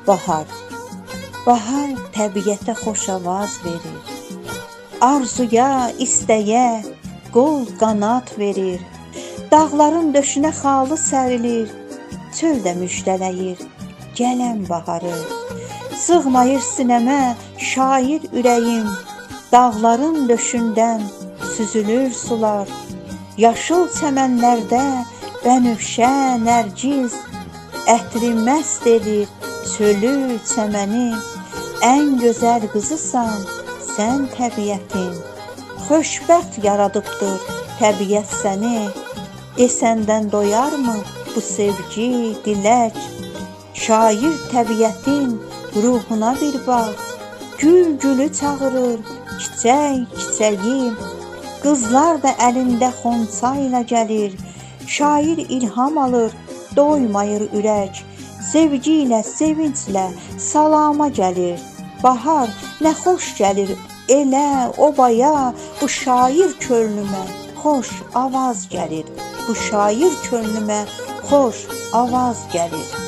Bahar. Bahar təbiətə xoş avaz verir. Arzuya, istəyə qol qanat verir. Dağların döşünə xalı sərilir. Çöl də müjdələyir gələn baharı. Sığmayır sinəmə şair ürəyim. Dağların döşündən süzülür sular. Yaşıl çəmənlərdə bənövşə, nərgiz ətri məst edir çölü, çəməni. Ən gözəl qızısan sən təbiətin. Xoşbəxt yaradıbdır təbiət səni. Desəndən doyarmı bu sevgi, dilək? Şair təbiətin ruhuna bir bax. Gül gülü çağırır, çiçək çiçəyi. Qızlar da əlində xonça ilə gəlir. Şair ilham alır, doymayır ürək. Sevgi ilə, sevinclə salama gəlir. Bahar nə xoş gəlir elə obaya. Bu şair könlümə xoş avaz gəlir. Bu şair könlümə xoş avaz gəlir.